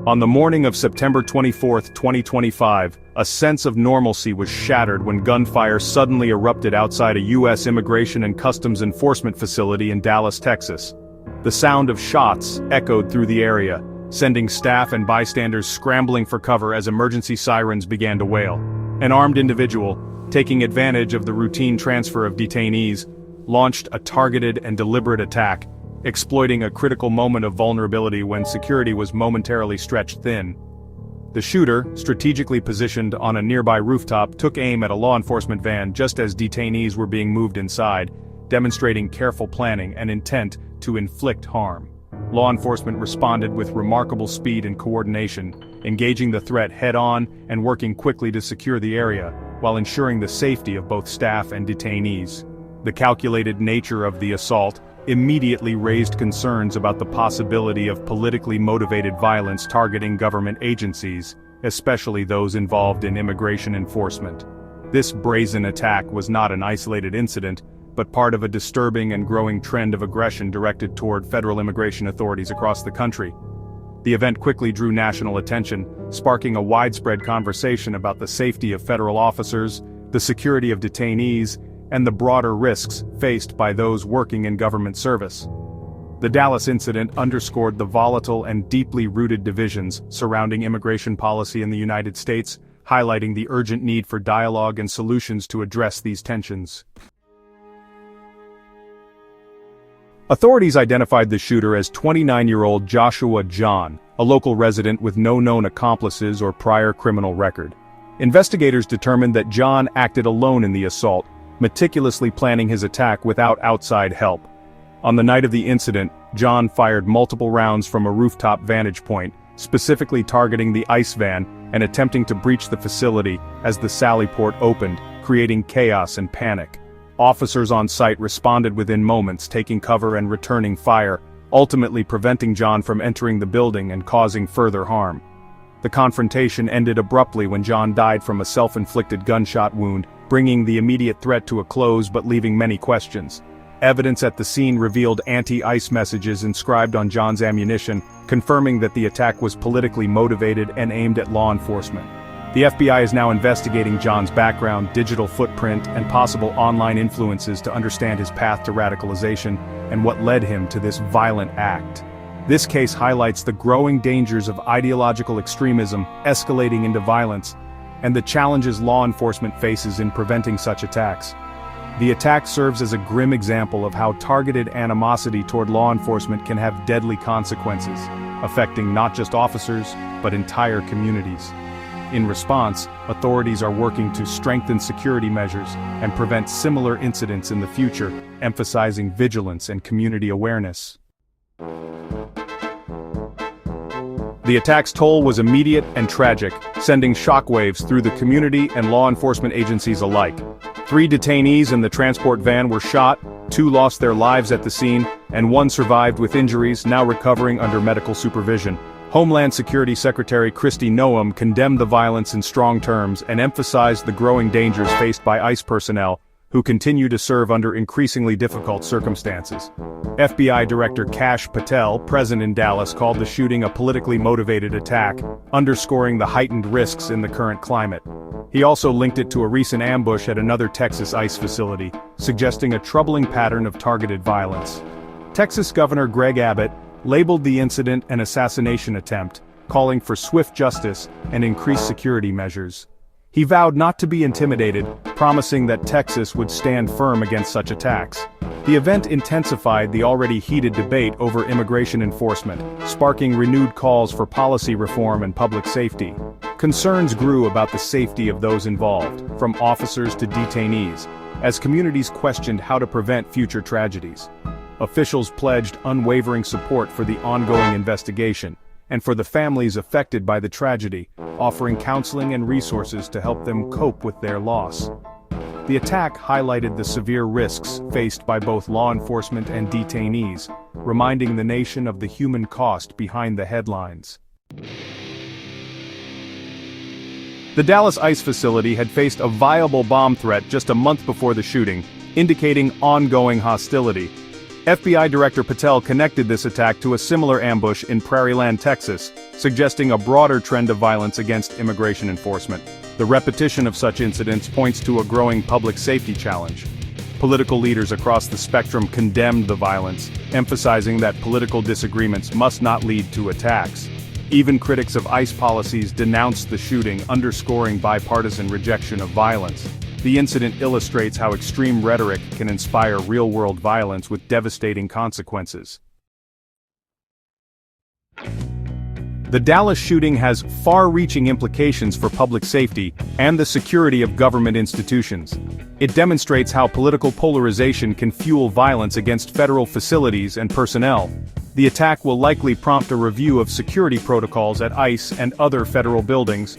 On the morning of September 24, 2025, a sense of normalcy was shattered when gunfire suddenly erupted outside a U.S. Immigration and Customs Enforcement facility in Dallas, Texas. The sound of shots echoed through the area, sending staff and bystanders scrambling for cover as emergency sirens began to wail. An armed individual, taking advantage of the routine transfer of detainees, launched a targeted and deliberate attack, exploiting a critical moment of vulnerability when security was momentarily stretched thin. The shooter, strategically positioned on a nearby rooftop, took aim at a law enforcement van just as detainees were being moved inside, demonstrating careful planning and intent to inflict harm. Law enforcement responded with remarkable speed and coordination, engaging the threat head-on and working quickly to secure the area, while ensuring the safety of both staff and detainees. The calculated nature of the assault immediately raised concerns about the possibility of politically motivated violence targeting government agencies, especially those involved in immigration enforcement. This brazen attack was not an isolated incident, but part of a disturbing and growing trend of aggression directed toward federal immigration authorities across the country. The event quickly drew national attention, sparking a widespread conversation about the safety of federal officers, the security of detainees, and the broader risks faced by those working in government service. The Dallas incident underscored the volatile and deeply rooted divisions surrounding immigration policy in the United States, highlighting the urgent need for dialogue and solutions to address these tensions. Authorities identified the shooter as 29-year-old Joshua John, a local resident with no known accomplices or prior criminal record. Investigators determined that John acted alone in the assault, meticulously planning his attack without outside help. On the night of the incident, John fired multiple rounds from a rooftop vantage point, specifically targeting the ICE van and attempting to breach the facility as the sally port opened, creating chaos and panic. Officers on site responded within moments, taking cover and returning fire, ultimately preventing John from entering the building and causing further harm. The confrontation ended abruptly when John died from a self-inflicted gunshot wound, bringing the immediate threat to a close but leaving many questions. Evidence at the scene revealed anti-ICE messages inscribed on John's ammunition, confirming that the attack was politically motivated and aimed at law enforcement. The FBI is now investigating John's background, digital footprint, and possible online influences to understand his path to radicalization and what led him to this violent act. This case highlights the growing dangers of ideological extremism escalating into violence, and the challenges law enforcement faces in preventing such attacks. The attack serves as a grim example of how targeted animosity toward law enforcement can have deadly consequences, affecting not just officers, but entire communities. In response, authorities are working to strengthen security measures and prevent similar incidents in the future, emphasizing vigilance and community awareness. The attack's toll was immediate and tragic, sending shockwaves through the community and law enforcement agencies alike. 3 detainees in the transport van were shot, 2 lost their lives at the scene, and 1 survived with injuries, now recovering under medical supervision. Homeland Security Secretary Kristi Noem condemned the violence in strong terms and emphasized the growing dangers faced by ICE personnel, who continue to serve under increasingly difficult circumstances. FBI Director Kash Patel, present in Dallas, called the shooting a politically motivated attack, underscoring the heightened risks in the current climate. He also linked it to a recent ambush at another Texas ICE facility, suggesting a troubling pattern of targeted violence. Texas Governor Greg Abbott labeled the incident an assassination attempt, calling for swift justice and increased security measures. He vowed not to be intimidated, promising that Texas would stand firm against such attacks. The event intensified the already heated debate over immigration enforcement, sparking renewed calls for policy reform and public safety. Concerns grew about the safety of those involved, from officers to detainees, as communities questioned how to prevent future tragedies. Officials pledged unwavering support for the ongoing investigation, and for the families affected by the tragedy, offering counseling and resources to help them cope with their loss. The attack highlighted the severe risks faced by both law enforcement and detainees, reminding the nation of the human cost behind the headlines. The Dallas ICE facility had faced a viable bomb threat just a month before the shooting, indicating ongoing hostility. FBI Director Patel connected this attack to a similar ambush in Prairieland, Texas, suggesting a broader trend of violence against immigration enforcement. The repetition of such incidents points to a growing public safety challenge. Political leaders across the spectrum condemned the violence, emphasizing that political disagreements must not lead to attacks. Even critics of ICE policies denounced the shooting, underscoring bipartisan rejection of violence. The incident illustrates how extreme rhetoric can inspire real-world violence with devastating consequences. The Dallas shooting has far-reaching implications for public safety and the security of government institutions. It demonstrates how political polarization can fuel violence against federal facilities and personnel. The attack will likely prompt a review of security protocols at ICE and other federal buildings.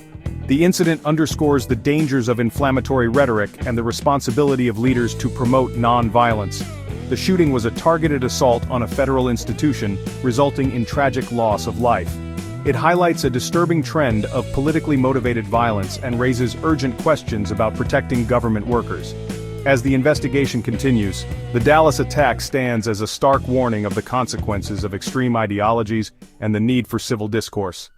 The incident underscores the dangers of inflammatory rhetoric and the responsibility of leaders to promote non-violence. The shooting was a targeted assault on a federal institution, resulting in tragic loss of life. It highlights a disturbing trend of politically motivated violence and raises urgent questions about protecting government workers. As the investigation continues, the Dallas attack stands as a stark warning of the consequences of extreme ideologies and the need for civil discourse.